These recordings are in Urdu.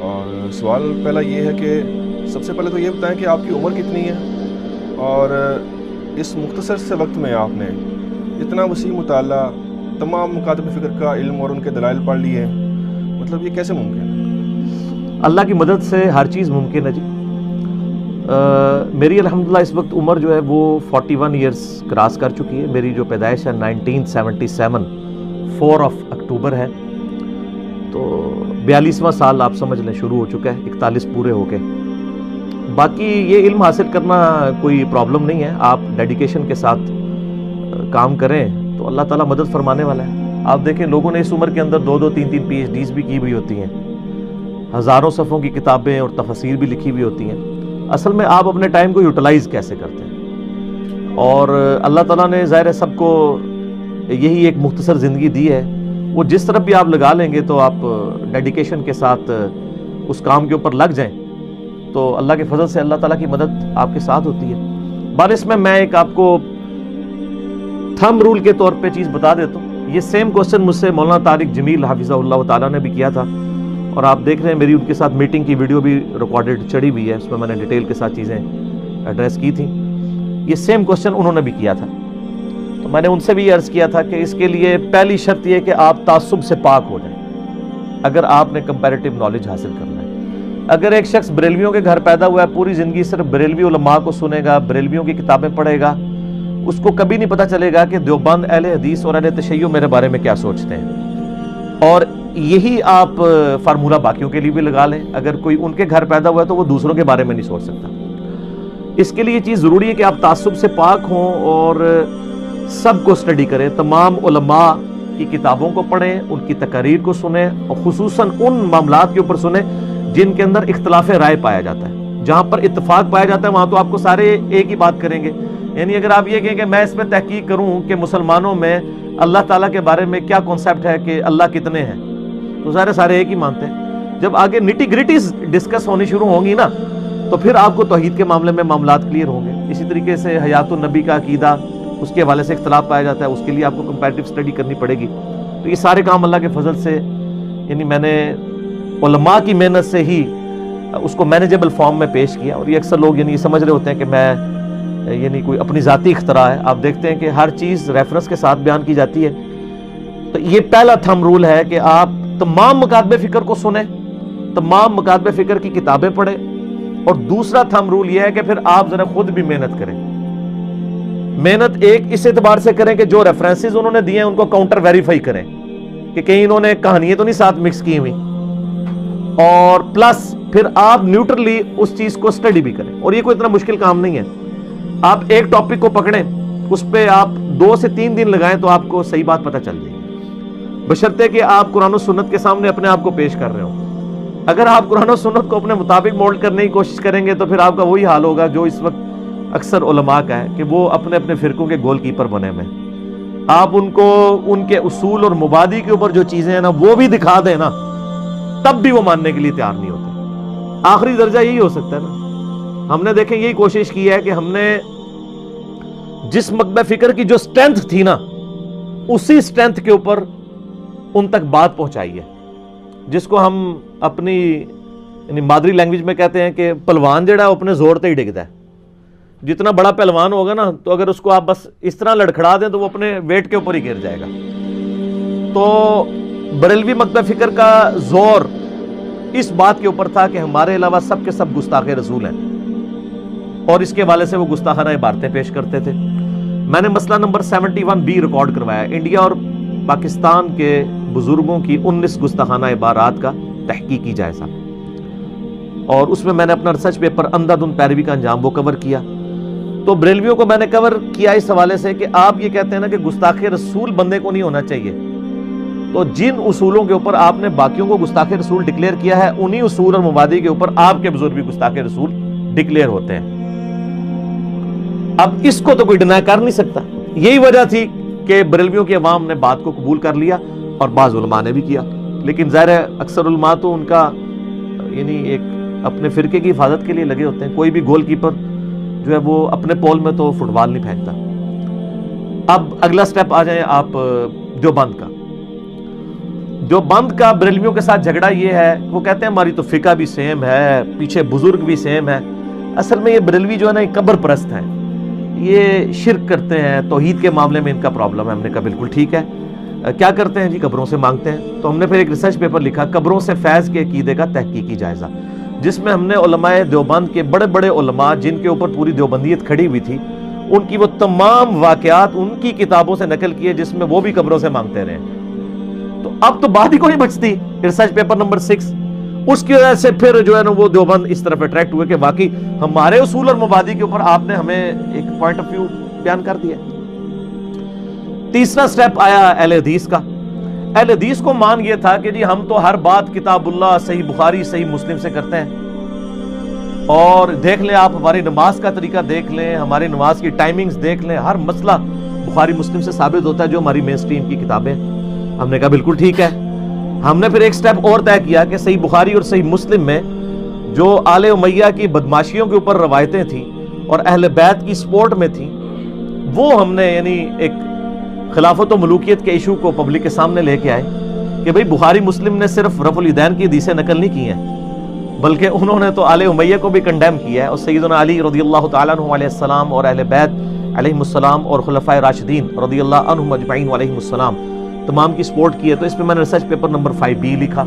اور سوال پہلا یہ ہے کہ سب سے پہلے تو یہ بتائیں کہ آپ کی عمر کتنی ہے، اور اس مختصر سے وقت میں آپ نے اتنا وسیع مطالعہ، تمام مکاتب فکر کا علم اور ان کے دلائل پڑھ لیے، مطلب یہ کیسے ممکن ہے؟ اللہ کی مدد سے ہر چیز ممکن ہے جی۔ میری الحمدللہ اس وقت عمر جو ہے وہ 41 ایئرس کراس کر چکی ہے۔ میری جو پیدائش ہے 1977 4 اکتوبر ہے، تو 42واں سال آپ سمجھ لیں شروع ہو چکا ہے، 41 پورے ہو کے۔ باقی یہ علم حاصل کرنا کوئی پرابلم نہیں ہے، آپ ڈیڈیکیشن کے ساتھ کام کریں تو اللہ تعالیٰ مدد فرمانے والا ہے۔ آپ دیکھیں لوگوں نے اس عمر کے اندر 2 3 پی ایچ ڈیز بھی کی ہوئی ہوتی ہیں، ہزاروں صفحوں کی کتابیں اور تفاسیر بھی لکھی ہوئی ہوتی ہیں۔ اصل میں آپ اپنے ٹائم کو یوٹیلائز کیسے کرتے ہیں، اور اللہ تعالیٰ نے ظاہر ہے سب کو یہی ایک مختصر زندگی دی ہے، وہ جس طرف بھی آپ لگا لیں گے تو آپ ڈیڈیکیشن کے ساتھ اس کام کے اوپر لگ جائیں تو اللہ کے فضل سے اللہ تعالیٰ کی مدد آپ کے ساتھ ہوتی ہے۔ بارش میں ایک آپ کو تھم رول کے طور پہ چیز بتا دیتا ہوں۔ یہ سیم کوسچن مجھ سے مولانا طارق جمیل حافظہ اللہ تعالیٰ نے بھی کیا تھا، اور آپ دیکھ رہے ہیں میری ان کے ساتھ میٹنگ کی ویڈیو بھی ریکارڈڈ چڑھی ہوئی ہے، اس میں نے ڈیٹیل کے ساتھ چیزیں ایڈریس کی تھیں۔ یہ سیم کوسچن انہوں نے بھی کیا تھا، تو میں نے ان سے بھی عرض کیا تھا کہ اس کے لیے پہلی شرط یہ کہ آپ تعصب سے پاک ہو جائیں اگر آپ نے کمپیریٹیو نالج حاصل کرنا ہے۔ اگر ایک شخص بریلویوں کے گھر پیدا ہوا ہے، پوری زندگی صرف بریلوی علماء کو سنے گا، بریلویوں کی کتابیں پڑھے گا، اس کو کبھی نہیں پتہ چلے گا کہ دیوبند اہل حدیث اور اہل تشیع میرے بارے میں کیا سوچتے ہیں۔ اور یہی آپ فارمولہ باقیوں کے لیے بھی لگا لیں، اگر کوئی ان کے گھر پیدا ہوا ہے تو وہ دوسروں کے بارے میں نہیں سوچ سکتا۔ اس کے لیے یہ چیز ضروری ہے کہ آپ تعصب سے پاک ہوں اور سب کو اسٹڈی کریں، تمام علماء کی کتابوں کو پڑھیں، ان کی تقاریر کو سنیں، اور خصوصاً ان معاملات کے اوپر سنیں جن کے اندر اختلاف رائے پایا جاتا ہے۔ جہاں پر اتفاق پایا جاتا ہے وہاں تو آپ کو سارے ایک ہی بات کریں گے، یعنی اگر آپ یہ کہیں کہ میں اس میں تحقیق کروں کہ مسلمانوں میں اللہ تعالیٰ کے بارے میں کیا کانسیپٹ ہے کہ اللہ کتنے ہیں، تو سارے ایک ہی مانتے ہیں۔ جب آگے نٹی گریٹیز ڈسکس ہونی شروع ہوں گی نا تو پھر آپ کو توحید کے معاملے میں معاملات کلیئر ہوں گے۔ اسی طریقے سے حیات النبی کا عقیدہ، اس کے حوالے سے اختلاف پایا جاتا ہے، اس کے لیے آپ کو کمپیریٹیو اسٹڈی کرنی پڑے گی۔ تو یہ سارے کام اللہ کے فضل سے، یعنی میں نے علماء کی محنت سے ہی اس کو مینیجبل فارم میں پیش کیا، اور یہ اکثر لوگ یعنی سمجھ رہے ہوتے ہیں کہ میں یعنی کوئی اپنی ذاتی اختراع ہے۔ آپ دیکھتے ہیں کہ ہر چیز ریفرنس کے ساتھ بیان کی جاتی ہے۔ تو یہ پہلا تھم رول ہے کہ آپ تمام مکاتب فکر کو سنیں، تمام مکاتب فکر کی کتابیں پڑھیں، اور دوسرا تھم رول یہ ہے کہ پھر آپ ذرا خود بھی محنت کریں۔ محنت ایک اس اعتبار سے کریں کہ جو ریفرنسز انہوں نے دیے ہیں ان کو کاؤنٹر ویریفائی کریں کہ کہیں انہوں نے کہانیاں تو نہیں ساتھ مکس کی ہوئی، اور پلس پھر آپ نیوٹرلی اس چیز کو اسٹڈی بھی کریں۔ اور یہ کوئی اتنا مشکل کام نہیں ہے، آپ ایک ٹاپک کو پکڑیں، اس پہ آپ 2 سے 3 دن لگائیں تو آپ کو صحیح بات پتہ چل جائے گی، بشرطے کہ آپ قرآن و سنت کے سامنے اپنے آپ کو پیش کر رہے ہوں۔ اگر آپ قرآن و سنت کو اپنے مطابق مولڈ کرنے کی کوشش کریں گے تو پھر آپ کا وہی حال ہوگا جو اس وقت اکثر علماء کا ہے کہ وہ اپنے اپنے فرقوں کے گول کیپر بنے ہوئے ہیں۔ آپ ان کو ان کے اصول اور مبادی کے اوپر جو چیزیں ہیں نا وہ بھی دکھا دیں نا، تب بھی وہ ماننے کے لیے تیار نہیں ہوتے۔ آخری درجہ یہی ہو سکتا ہے نا۔ ہم نے دیکھیں یہی کوشش کی ہے کہ ہم نے جس مکتب فکر کی جو سٹرینتھ تھی نا اسی سٹرینتھ کے اوپر ان تک بات پہنچائی ہے، جس کو ہم اپنی یعنی مادری لینگویج میں کہتے ہیں کہ پہلوان جڑا ہے اپنے زور تے ہی ڈگتا ہے۔ جتنا بڑا پہلوان ہوگا نا تو اگر اس کو آپ بس اس طرح لڑکھڑا دیں تو وہ اپنے ویٹ کے اوپر ہی گر جائے گا۔ تو بریلوی مکتب فکر کا زور اس بات کے اوپر تھا کہ ہمارے علاوہ سب کے سب گستاخ رسول ہیں، اور اس کے حوالے سے وہ گستاخانہ عبارتیں پیش کرتے تھے۔ میں نے مسئلہ نمبر 71B ریکارڈ کروایا، انڈیا اور پاکستان کے بزرگوں کی 19 گستاخانہ عبارات کا تحقیقی جائزہ، اور اس میں میں نے اپنا ریسرچ پیپر اندھادھند پیروی کا انجام وہ کور کیا۔ تو بریلویوں کو میں نے کور کیا اس حوالے سے کہ آپ یہ کہتے ہیں نا کہ گستاخ رسول بندے کو نہیں ہونا چاہیے، تو جن اصولوں کے اوپر آپ نے باقیوں کو گستاخ رسول ڈکلیئر کیا ہے انہی اصول اور مبادی کے اوپر آپ کے بزرگ بھی گستاخ رسول ڈکلیئر ہوتے ہیں۔ اب اس کو تو کوئی ڈینائی کر نہیں سکتا۔ یہی وجہ تھی کہ بریلویوں کے عوام نے بات کو قبول کر لیا، اور بعض علماء نے بھی کیا، لیکن ظاہر ہے اکثر علماء تو ان کا یعنی ایک اپنے فرقے کی حفاظت کے لیے لگے ہوتے ہیں۔ کوئی بھی گول کیپر جو ہے وہ اپنے پول میں تو فٹ بال نہیں پھینکتا۔ اب اگلا سٹیپ آ جائیں آپ دیوبند کا۔ دیوبند کا بریلویوں کے ساتھ جھگڑا یہ ہے، وہ کہتے ہیں ہماری تو فقہ بھی سیم ہے، پیچھے بزرگ بھی سیم ہے. اصل میں یہ بریلوی جو ہے نا یہ قبر پرست ہیں، یہ شرک کرتے ہیں، توحید کے معاملے میں ان کا پرابلم ہے. ہم نے کہا بالکل ٹھیک ہے. کیا کرتے ہیں جی؟ قبروں سے مانگتے ہیں. تو ہم نے پھر ایک ریسرچ پیپر لکھا قبروں سے فیض کے عقیدے کا تحقیقی جائزہ، جس میں ہم نے علماء دیوبند کے بڑے بڑے علماء جن کے اوپر پوری دیوبندیت کھڑی ہوئی تھی ان کی وہ تمام واقعات ان کی کتابوں سے نقل کیے، جس میں وہ بھی قبروں سے مانگتے رہے. تو اب تو بات ہی کوئی بچتی. ریسرچ پیپر نمبر 6 اس کی وجہ سے پھر جو ہے نا وہ دیوبند اس طرف اٹریکٹ ہوئے کہ واقعی ہمارے اصول اور مبادی کے اوپر آپ نے ہمیں ایک پوائنٹ آف ویو بیان کر دیا. تیسرا سٹیپ آیا اہل حدیث کا. اہل حدیث کو مان یہ تھا کہ جی ہم تو ہر بات کتاب اللہ، صحیح بخاری، صحیح مسلم سے کرتے ہیں. اور دیکھ لیں آپ ہماری نماز کا طریقہ دیکھ لیں، ہماری نماز کی ٹائمنگز دیکھ لیں، ہر مسئلہ بخاری مسلم سے ثابت ہوتا ہے جو ہماری مین سٹریم کی کتابیں. ہم نے کہا بالکل ٹھیک ہے. ہم نے پھر ایک سٹیپ اور طے کیا کہ صحیح بخاری اور صحیح مسلم میں جو آل امیہ کی بدماشیوں کے اوپر روایتیں تھیں اور اہل بیت کی سپورٹ میں تھیں، وہ ہم نے یعنی ایک خلافت و ملوکیت کے ایشو کو پبلک کے سامنے لے کے آئے کہ بھئی بخاری مسلم نے صرف رفع الیدین کی حدیثیں نقل نہیں کی ہیں، بلکہ انہوں نے تو آل امیہ کو بھی کنڈیم کیا ہے، اور سیدنا علی رضی اللہ تعالیٰ عنہ علیہ السلام اور اہل بیت علیہم السلام اور خلفائے راشدین رضی اللہ عنہم اجمعین علیہم السلام تمام کی سپورٹ کی ہے. تو اس پہ میں نے ریسرچ پیپر نمبر 5B لکھا،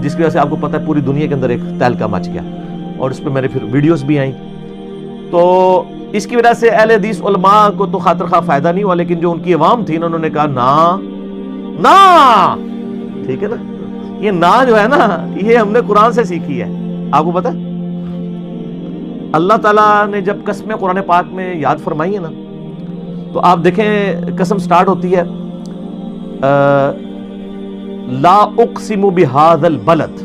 جس کی وجہ سے آپ کو پتہ ہے پوری دنیا کے اندر ایک تہلکہ مچ گیا، اور اس پہ میرے پھر ویڈیوز بھی آئیں. تو اس کی وجہ سے اہل حدیث علماء کو تو خاطر خواہ فائدہ نہیں ہوا، لیکن جو ان کی عوام تھی انہوں نے کہا نا ٹھیک ہے نا. یہ نا جو ہے نا یہ ہم نے قرآن سے سیکھی ہے. آپ کو پتہ اللہ تعالیٰ نے جب قسمیں قرآن پاک میں یاد فرمائی ہیں نا، تو آپ دیکھیں قسم سٹارٹ ہوتی ہے لا اقسم بہذا البلد.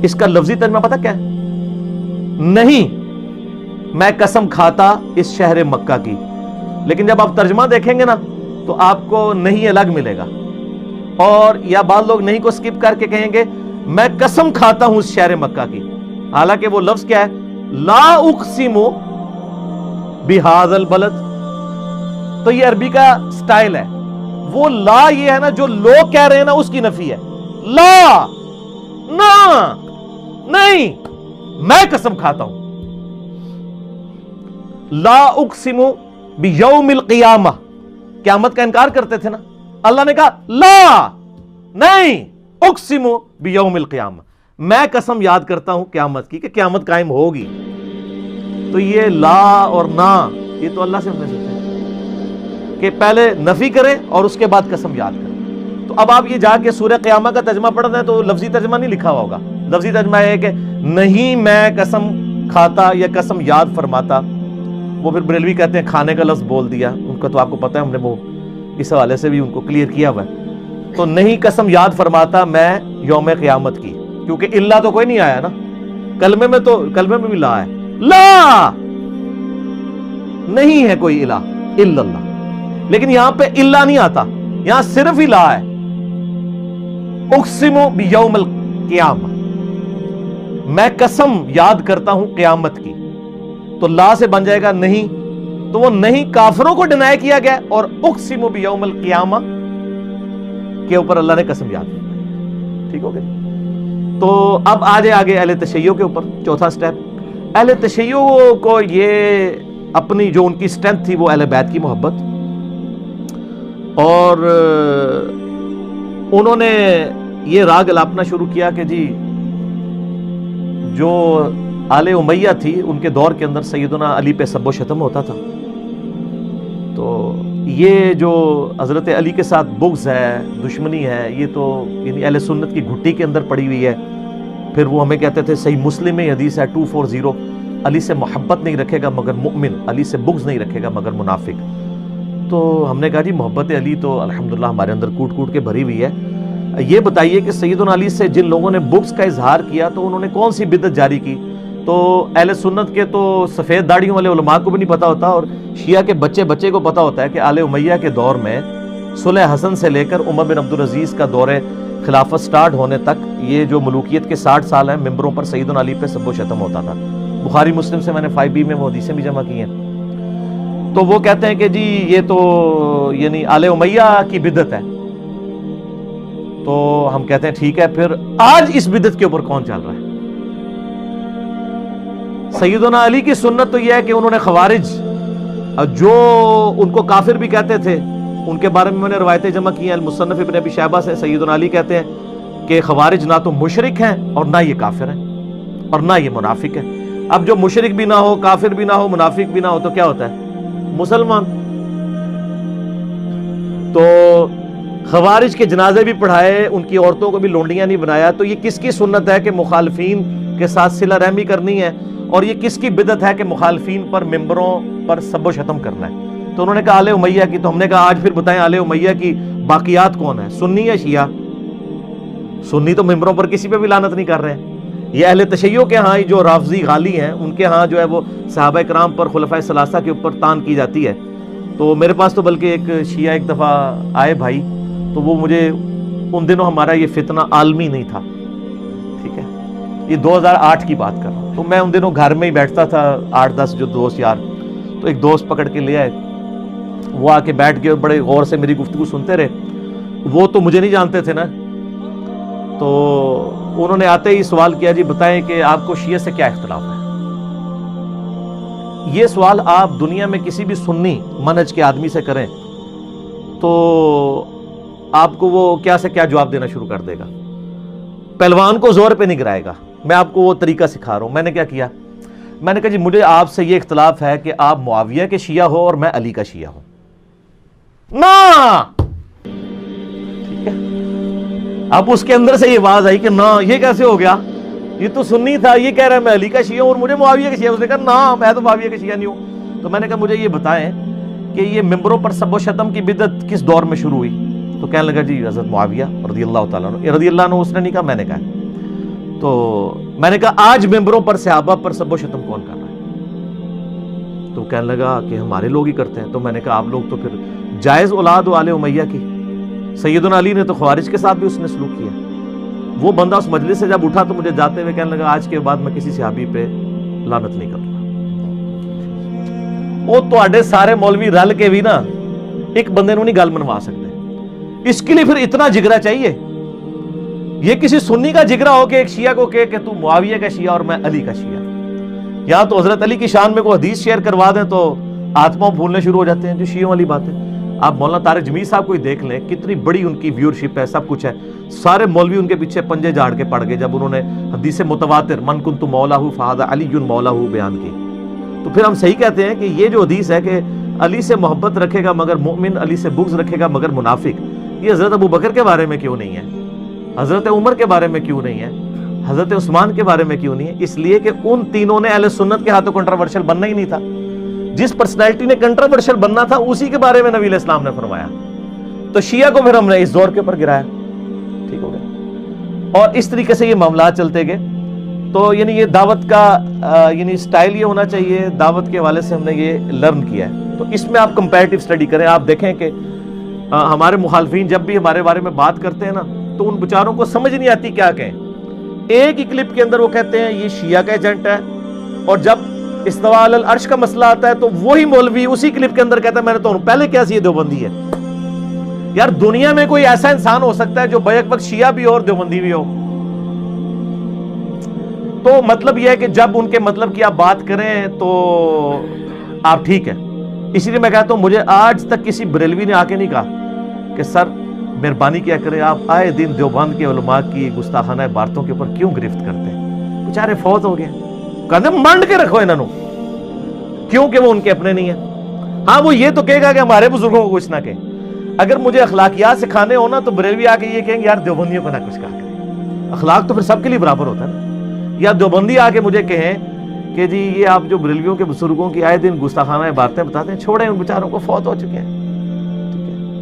اس کا لفظی ترجمہ پتہ کیا ہے؟ نہیں میں قسم کھاتا اس شہر مکہ کی. لیکن جب آپ ترجمہ دیکھیں گے نا تو آپ کو نہیں الگ ملے گا، اور یا بعض لوگ نہیں کو سکپ کر کے کہیں گے میں قسم کھاتا ہوں اس شہر مکہ کی، حالانکہ وہ لفظ کیا ہے؟ لا اقسم بہذا البلد. تو یہ عربی کا سٹائل ہے. وہ لا یہ ہے نا جو لوگ کہہ رہے ہیں نا اس کی نفی ہے. لا نا نہیں میں قسم کھاتا ہوں. لا اقسم بیوم القیامہ، قیامت کا انکار کرتے تھے نا، اللہ نے کہا لا نہیں اقسم بیوم القیامہ، میں قسم یاد کرتا ہوں قیامت کی کہ قیامت قائم ہوگی. تو یہ لا اور نا یہ تو اللہ سے ہم نے سیکھا کہ پہلے نفی کریں اور اس کے بعد قسم یاد کریں. تو اب آپ یہ جا کے سورہ قیامہ کا ترجمہ پڑھنا ہے تو لفظی ترجمہ نہیں لکھا ہوا ہوگا. لفظی ترجمہ ہے کہ نہیں میں قسم کھاتا یا قسم یاد فرماتا. وہ پھر بریلوی کہتے ہیں کھانے کا لفظ بول دیا، ان کا تو آپ کو پتہ ہے ہم نے وہ اس حوالے سے بھی ان کو کلیئر کیا ہوا ہے. تو نہیں قسم یاد فرماتا میں یوم قیامت کی، کیونکہ اللہ تو کوئی نہیں آیا نا، کلمے میں بھی لا ہے. لا نہیں ہے کوئی الہ الا اللہ، لیکن یہاں پہ اللہ نہیں آتا، یہاں صرف ہی لا ہے. اقسم بیوم القیامہ، میں قسم یاد کرتا ہوں قیامت کی. تو لا سے بن جائے گا نہیں، تو وہ نہیں کافروں کو ڈینائی کیا گیا، اور اقسم بیوم القیامہ کے اوپر اللہ نے قسم یاد کی. ٹھیک ہو گیا؟ تو اب آگے اہل تشیع کے اوپر چوتھا سٹیپ. اہل تشیع کو یہ اپنی جو ان کی سٹرینتھ تھی وہ اہل بیت کی محبت، اور انہوں نے یہ راگ الاپنا شروع کیا کہ جی جو آل امیہ تھی ان کے دور کے اندر سیدنا علی پہ سب و شتم ہوتا تھا. تو یہ جو حضرت علی کے ساتھ بغض ہے، دشمنی ہے، یہ تو یعنی اہل سنت کی گھٹی کے اندر پڑی ہوئی ہے. پھر وہ ہمیں کہتے تھے صحیح مسلم میں حدیث ہے 240 علی سے محبت نہیں رکھے گا مگر مؤمن، علی سے بغض نہیں رکھے گا مگر منافق. تو ہم نے کہا جی محبت علی تو الحمدللہ ہمارے اندر کوٹ کوٹ کے بھری ہوئی ہے. یہ بتائیے کہ سیدنا علی سے جن لوگوں نے بغض کا اظہار کیا تو انہوں نے کون سی بدعت جاری کی؟ تو اہل سنت کے تو سفید داڑھیوں والے علماء کو بھی نہیں پتا ہوتا، اور شیعہ کے بچے کو پتا ہوتا ہے کہ آل امیہ کے دور میں صلح حسن سے لے کر عمر بن عبدالعزیز کا دور خلافت سٹارٹ ہونے تک یہ جو ملوکیت کے 60 سال ہیں ممبروں پر سیدنا علی پہ سب و شتم ہوتا تھا. بخاری مسلم سے میں نے 5B میں وہ حدیثیں بھی جمع کی ہیں. تو وہ کہتے ہیں کہ جی یہ تو یعنی آل امیہ کی بدعت ہے. تو ہم کہتے ہیں ٹھیک ہے، پھر آج اس بدعت کے اوپر کون چل رہا ہے؟ سیدنا علی کی سنت تو یہ ہے کہ انہوں نے خوارج جو ان کو کافر بھی کہتے تھے، ان کے بارے میں میں نے روایتیں جمع کی ہیں، المصنف ابن ابی شیبہ سے سیدنا علی کہتے ہیں کہ خوارج نہ تو مشرک ہیں اور نہ یہ کافر ہیں اور نہ یہ منافق ہیں۔ اب جو مشرک بھی نہ ہو، کافر بھی نہ ہو، منافق بھی نہ ہو تو کیا ہوتا ہے؟ مسلمان۔ تو خوارج کے جنازے بھی پڑھائے، ان کی عورتوں کو بھی لونڈیاں نہیں بنایا، تو یہ کس کی سنت ہے کہ مخالفین کے ساتھ صلہ رحمی کرنی ہے؟ اور یہ کس کی بدعت ہے کہ مخالفین پر ممبروں پر سب و شتم کرنا ہے؟ تو انہوں نے کہا آل امیہ کی، تو ہم نے کہا آج پھر بتائیں آل امیہ کی باقیات کون ہیں، سنی یا شیعہ؟ سنی تو ممبروں پر کسی پہ بھی لعنت نہیں کر رہے ہیں۔ یہ اہل تشیع کے ہاں جو رافضی غالی ہیں، ان کے ہاں جو ہے وہ صحابہ کرام پر، خلفائے ثلاثہ کے اوپر تان کی جاتی ہے۔ تو میرے پاس تو بلکہ ایک شیعہ ایک دفعہ آئے بھائی، تو وہ مجھے ان دنوں ہمارا یہ فتنہ عالمی نہیں تھا، ٹھیک ہے، یہ 2008 کی بات کر رہا ہوں، تو میں ان دنوں گھر میں ہی بیٹھتا تھا، 8-10 جو دوست یار، تو ایک دوست پکڑ کے لے آئے، وہ آ کے بیٹھ کے بڑے غور سے میری گفتگو سنتے رہے۔ وہ تو مجھے نہیں جانتے تھے نا، تو انہوں نے آتے ہی سوال کیا جی بتائیں کہ آپ کو شیعہ سے کیا اختلاف ہے؟ یہ سوال آپ دنیا میں کسی بھی سنی منہج کے آدمی سے کریں تو آپ کو وہ کیا سے کیا جواب دینا شروع کر دے گا، پہلوان کو زور پہ نہیں گرائے گا۔ میں آپ کو وہ طریقہ سکھا رہا ہوں۔ میں نے کیا کیا، میں نے کہا جی مجھے آپ سے یہ اختلاف ہے کہ آپ معاویہ کے شیعہ ہو اور میں علی کا شیعہ ہوں نا، ٹھیک ہے۔ اب اس کے اندر سے یہ آواز آئی کہ نا یہ کیسے ہو گیا، یہ تو سنی تھا، یہ کہہ رہا ہے میں علی کا شیعہ ہوں اور مجھے معاویہ کا شیعہ۔ اس نے کہا نا میں تو معاویہ کا شیعہ نہیں ہوں۔ تو میں نے کہا مجھے یہ بتائیں کہ یہ ممبروں پر سب و شتم کی بدعت کس دور میں شروع ہوئی؟ تو کہنے لگا جی حضرت معاویہ رضی اللہ تعالیٰ عنہ۔ رضی اللہ عنہ اس نے نہیں کہا، میں نے کہا۔ تو میں نے کہا آج ممبروں پر صحابہ پر سب و شتم کون کر رہا ہے؟ تو کہنے لگا کہ ہمارے لوگ ہی کرتے ہیں۔ تو میں نے کہا آپ لوگ تو پھر جائز اولاد و آل امیہ کی، سیدنا علی نے تو خوارج کے ساتھ بھی اس نے سلوک کیا۔ وہ بندہ اس مجلس سے جب اٹھا تو مجھے جاتے ہوئے کہنے لگا آج کے بعد میں کسی صحابی پہ لعنت نہیں کروں گا۔ وہ تو سارے مولوی رل کے بھی نا ایک بندے نو نہیں گل منوا سکتے، اس کے لیے پھر اتنا جگرا چاہیے۔ یہ کسی سنی کا جگرا ہو کہ ایک شیعہ کو کہ تو معاویہ کا شیعہ اور میں علی کا شیعہ۔ یہاں تو حضرت علی کی شان میں کوئی حدیث شیئر کروا دیں تو آتما پھولنے شروع ہو جاتے ہیں، جو شیعوں والی باتیں۔ آپ مولانا طارق جمیل صاحب کو ہی دیکھ لیں، کتنی بڑی ان کی ویورشپ ہے، سب کچھ ہے، سارے مولوی ان کے پیچھے پنجے جھاڑ کے پڑ گئے جب انہوں نے حدیث متواتر من کنت مولہ فہذا علی مولہ بیان کی۔ تو پھر ہم صحیح کہتے ہیں کہ یہ جو حدیث ہے کہ علی سے محبت رکھے گا مگر مومن، علی سے بغض رکھے گا مگر منافق، یہ حضرت ابو بکر کے بارے میں کیوں نہیں ہے، حضرت عمر کے بارے میں کیوں نہیں ہے، حضرت عثمان کے بارے میں کیوں نہیں ہے؟ اس لیے کہ ان تینوں نے اہل سنت کے ہاتھوں کنٹروورشل بننا ہی نہیں تھا۔ جس پرسنالٹی نے کنٹروورشل بننا تھا اسی کے بارے میں نبی علیہ السلام نے فرمایا، تو شیعہ کو پھر ہم نے اس زور کے اوپر گرایا، ٹھیک ہو گیا۔ اور اس طریقے سے یہ معاملات چلتے گئے۔ تو یعنی یہ دعوت کا یعنی سٹائل یہ ہونا چاہیے، دعوت کے حوالے سے ہم نے یہ لرن کیا ہے۔ تو اس میں آپ کمپیریٹیو اسٹڈی کریں، آپ دیکھیں کہ ہمارے مخالفین جب بھی ہمارے بارے میں بات کرتے ہیں نا تو ان بیچاروں کو سمجھ نہیں آتی کیا کہیں۔ ایک ہی کلپ کے اندر وہ کہتے ہیں یہ شیعہ کا ایجنٹ ہے، اور جب استواء علی العرش کا مسئلہ آتا ہے تو وہی مولوی اسی کلپ کے اندر کہتا ہے میں نے تو پہلے کیا سی یہ دیوبندی ہے۔ یار دنیا میں کوئی ایسا انسان ہو سکتا ہے جو بیک وقت شیعہ بھی ہو اور دیوبندی بھی ہو؟ تو مطلب یہ ہے کہ جب ان کے مطلب کی آپ بات کریں تو آپ ٹھیک ہے۔ اسی لیے میں کہتا ہوں مجھے آج تک کسی بریلوی نے آ کے نہیں کہا کہ سر مہربانی کیا کریں آپ آئے دن دیوبند کے علماء کی گستاخانہ عبارتوں کے اوپر کیوں گرفت کرتے ہیں، بیچارے فوت ہو گئے، کہتے منڈ کے رکھو انہوں، کیونکہ وہ ان کے اپنے نہیں ہیں۔ ہاں وہ یہ تو کہے گا کہ ہمارے بزرگوں کو کچھ نہ کہیں۔ اگر مجھے اخلاقیات سکھانے ہونا تو بریلوی آ کے یہ کہیں گے یار دیوبندیوں کو نہ کچھ کہا کریں، اخلاق تو پھر سب کے لیے برابر ہوتا ہے نا۔ یا دیوبندی آ کے مجھے کہیں کہ جی یہ آپ جو بریلویوں کے بزرگوں کی آئے دن گستاخانہ باتیں بتاتے ہیں، چھوڑیں ان بیچاروں کو، فوت ہو چکے ہیں،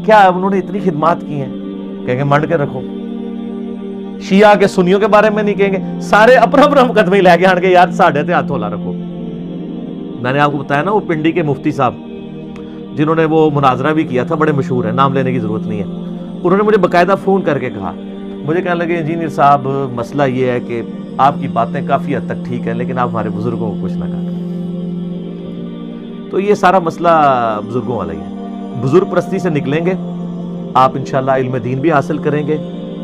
کیا انہوں نے اتنی خدمات کی ہیں، کہیں گے منڈ کے رکھو۔ شیعہ کے سنیوں کے بارے میں نہیں کہیں گے، سارے اپنا اپنا مقدمے ہی لے کے آن کے یار ساڑھے تے ہاتھ ہولا رکھو۔ میں نے آپ کو بتایا نا وہ پنڈی کے مفتی صاحب جنہوں نے وہ مناظرہ بھی کیا تھا، بڑے مشہور ہیں، نام لینے کی ضرورت نہیں ہے، انہوں نے مجھے باقاعدہ فون کر کے کہا، مجھے کہنے لگے انجینئر صاحب مسئلہ یہ ہے کہ آپ کی باتیں کافی حد تک ٹھیک ہیں لیکن آپ ہمارے بزرگوں کو کچھ نہ کہا۔ تو یہ سارا مسئلہ بزرگوں والا ہی ہے۔ بزرگ پرستی سے نکلیں گے آپ انشاءاللہ علم دین بھی حاصل کریں گے،